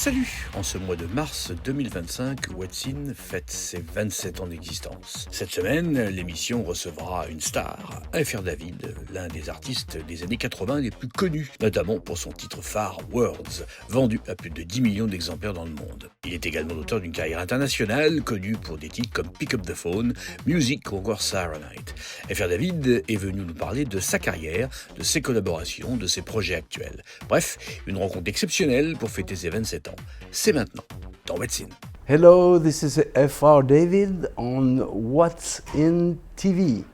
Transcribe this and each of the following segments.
Salut! En ce mois de mars 2025, What's In fête ses 27 ans d'existence. Cette semaine, l'émission recevra une star, F.R. David, l'un des artistes des années 80 les plus connus, notamment pour son titre phare Words, vendu à plus de 10 millions d'exemplaires dans le monde. Il est également l'auteur d'une carrière internationale, connue pour des titres comme Pick Up the Phone, Music ou encore Saturday Night. F.R. David est venu nous parler de sa carrière, de ses collaborations, de ses projets actuels. Bref, une rencontre exceptionnelle pour fêter ses 27 ans. C'est maintenant, dans What's In. Hello, this is F.R. David on What's In TV.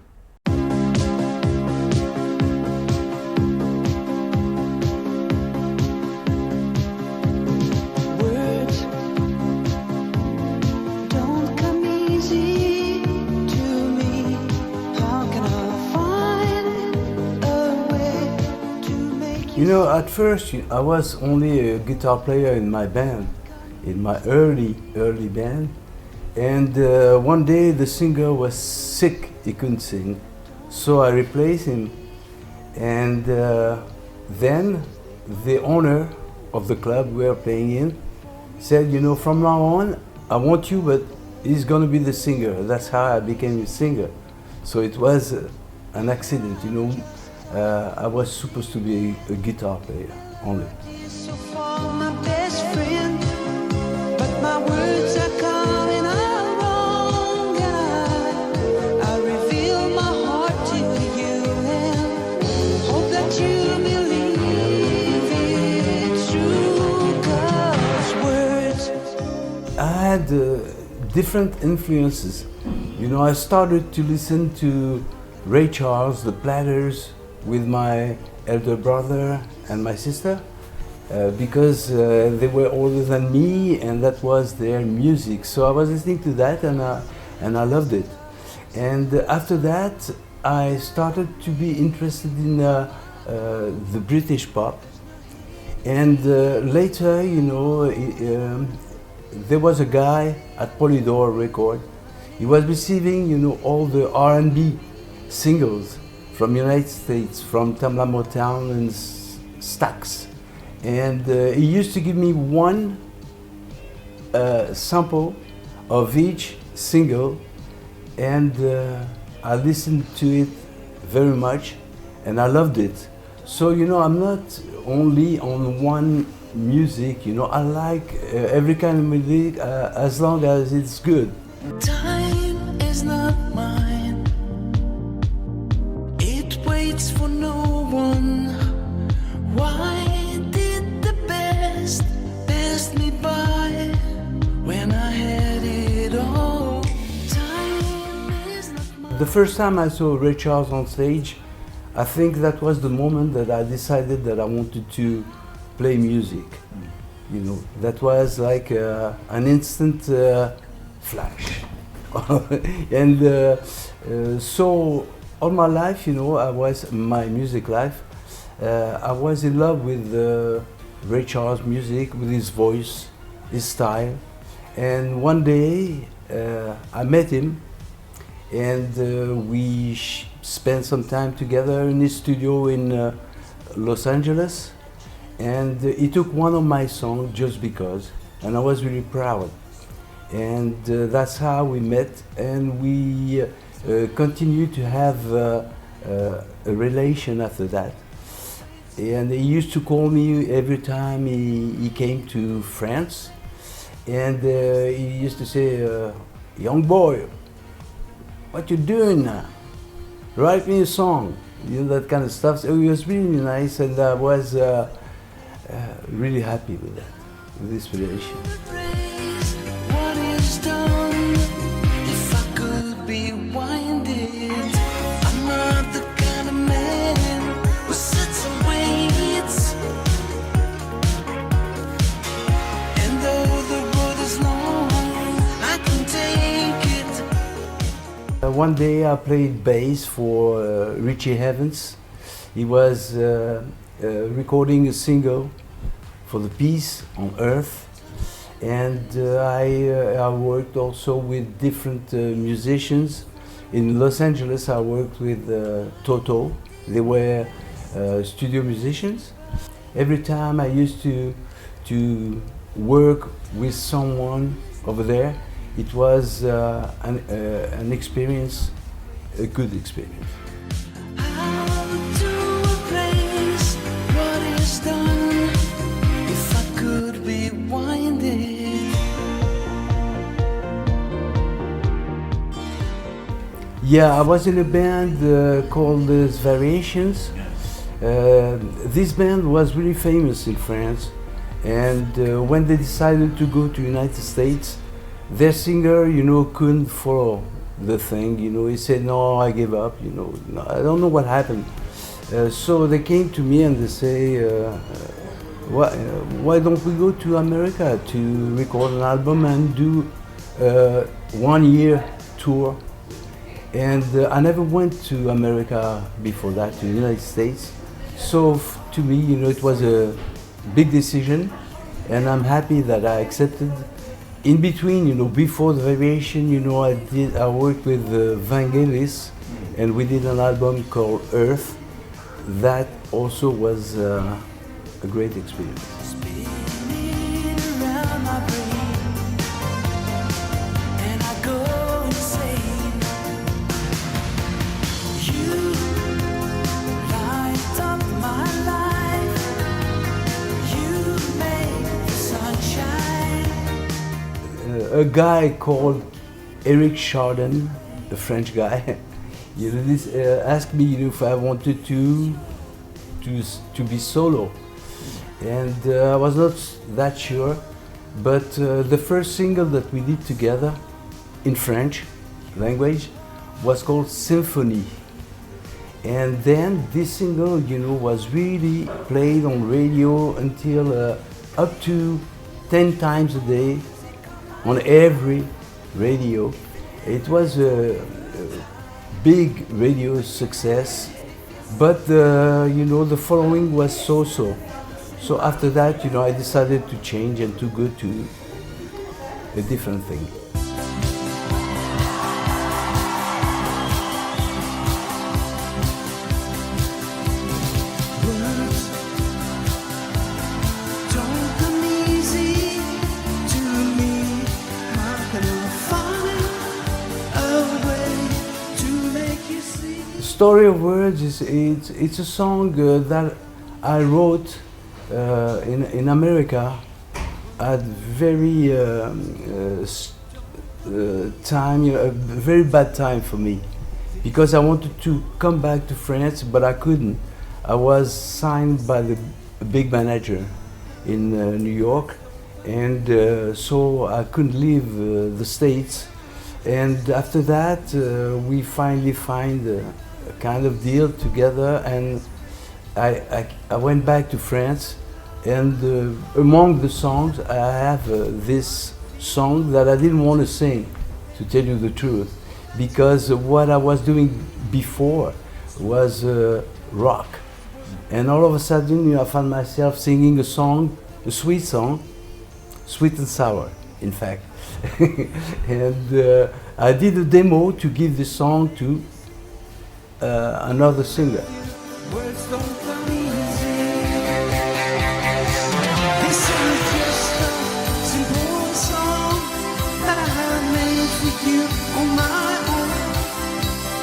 You know, at first I was only a guitar player in my band, in my early band, and one day the singer was sick, he couldn't sing, so I replaced him, and then the owner of the club we were playing in said, you know, from now on I want you, but he's gonna be the singer. That's how I became a singer. So it was an accident, you know. I was supposed to be a guitar player only. I had different influences. You know, I started to listen to Ray Charles, the Platters, with my elder brother and my sister because they were older than me and that was their music. So I was listening to that and I loved it. And after that I started to be interested in the British pop. And later, you know, there was a guy at Polydor Record. He was receiving, you know, all the R&B singles from United States, from Tamla Motown and Stax. And he used to give me one sample of each single, and I listened to it very much and I loved it. So, you know, I'm not only on one music, you know, I like every kind of music as long as it's good. Time is not mine. For no one. Why did the best pass me by when I had it all? Time is not mine. The first time I saw Ray Charles on stage, I think that was the moment that I decided that I wanted to play music. You know, that was like an instant flash. And so all my life, you know, my music life, I was in love with Ray Charles' music, with his voice, his style. And one day I met him and we spent some time together in his studio in Los Angeles. And he took one of my songs, Just Because, and I was really proud. And that's how we met, and we continued to have a relation after that. And he used to call me every time he came to France, and he used to say, young boy, what you doing now? Write me a song, you know, that kind of stuff. So it was really nice, and I was really happy with that, with this relation. One day I played bass for Richie Evans. He was recording a single for the piece on Earth, and I worked also with different musicians. In Los Angeles I worked with Toto. They were studio musicians. Every time I used to to work with someone over there, it was an experience, a good experience. How to replace what is done if I could rewind it? Yeah, I was in a band called Variations. This band was really famous in France, and when they decided to go to United States, their singer, couldn't follow the thing. He said, "No, I give up." No, I don't know what happened. So they came to me and they say, "Why don't we go to America to record an album and do a 1-year tour?" And I never went to America before that, to the United States. So to me, it was a big decision, and I'm happy that I accepted. In between, before the Variation, I worked with Vangelis, and we did an album called Earth. That also was a great experience. Spinning around my brain, and I go insane. You light up my life. You make the sunshine. A guy called Eric Chardin, a French guy, asked me if I wanted to be solo, and I was not that sure. But the first single that we did together in French language was called Symphony, and then this single, was really played on radio until up to 10 times a day. On every radio. It was a big radio success, but the following was so-so. So after that, I decided to change and to go to a different thing. Story of Words it's a song that I wrote in America at very time, a very bad time for me, because I wanted to come back to France, but I couldn't. I was signed by the big manager in New York, and so I couldn't leave the States. And after that, we finally find a kind of deal together, and I went back to France, and among the songs I have this song that I didn't want to sing, to tell you the truth, because what I was doing before was rock, and all of a sudden I found myself singing a song, a sweet song, sweet and sour in fact. And I did a demo to give the song to another singer. Words don't come easy. This is just a simple song that I have made for you on my own.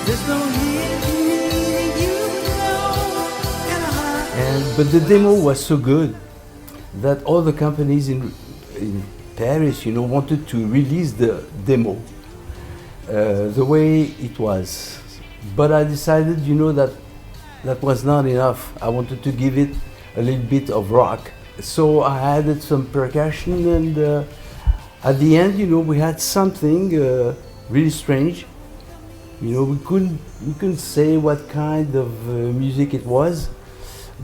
There's no hidden, you know. But the demo was so good that all the companies in Paris, wanted to release the demo the way it was. But I decided, that was not enough. I wanted to give it a little bit of rock. So I added some percussion, and at the end, we had something really strange. We couldn't say what kind of music it was,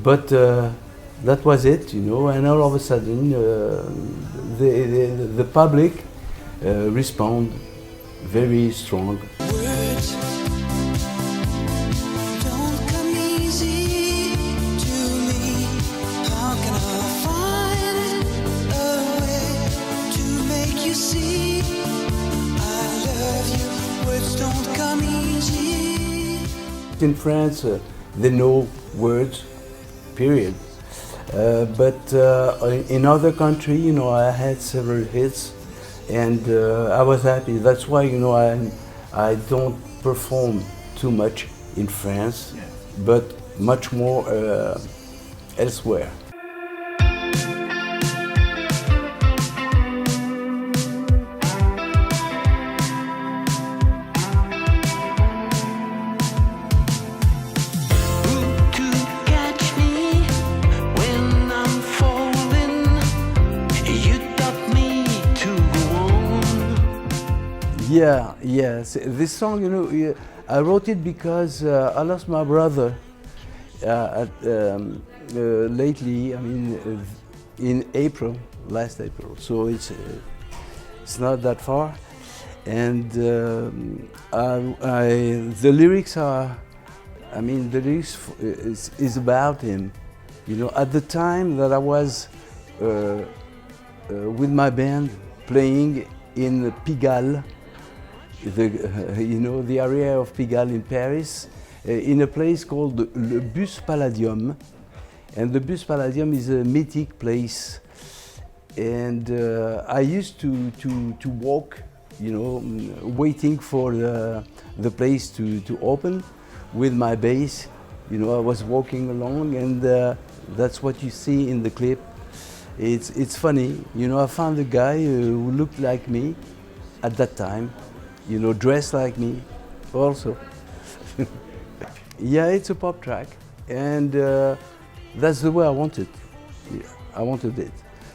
but that was it, and all of a sudden the public respond very strong. Words don't come easy to me. How can I find a way to make you see I love you? Words don't come easy. In France, they know words, period. But in other country, you know, I had several hits, and I was happy. That's why, you know, I don't perform too much in France, but much more elsewhere. To catch me when I'm falling, you taught me to go on. Yeah, yes. This song, you know, I wrote it because I lost my brother lately. I mean, in April, last April. So it's not that far, and the lyrics are. I mean, the lyrics is about him. You know, at the time that I was with my band playing in Pigalle, you know, the area of Pigalle in Paris, in a place called the Bus Palladium. And the Bus Palladium is a mythic place. And I used to walk, you know, waiting for the place to open with my bass. You know, I was walking along, and that's what you see in the clip. It's funny, you know, I found a guy who looked like me at that time, you know, dressed like me also. Yeah, it's a pop track, and that's the way I wanted. Yeah, I wanted it.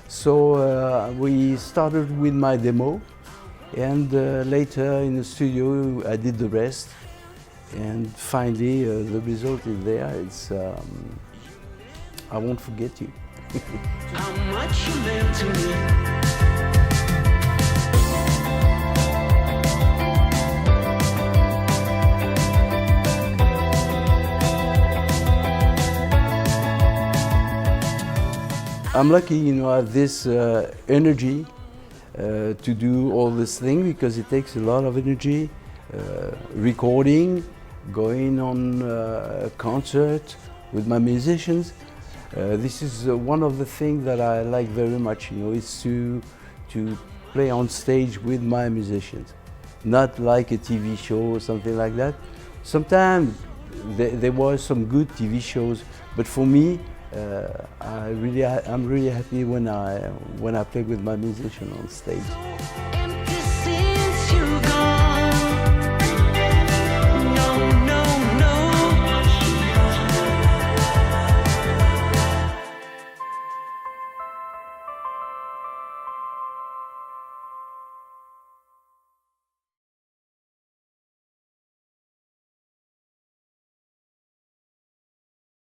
So we started with my demo, and later in the studio I did the rest, and finally the result is there. It's I won't forget you. How much you meant to me. I'm lucky, you know, I have this energy to do all this thing, because it takes a lot of energy, recording, going on a concert with my musicians. This is one of the things that I like very much, you know, is to play on stage with my musicians, not like a TV show or something like that. Sometimes there were some good TV shows, but for me, I'm really happy when I play with my musician on stage. Empty since you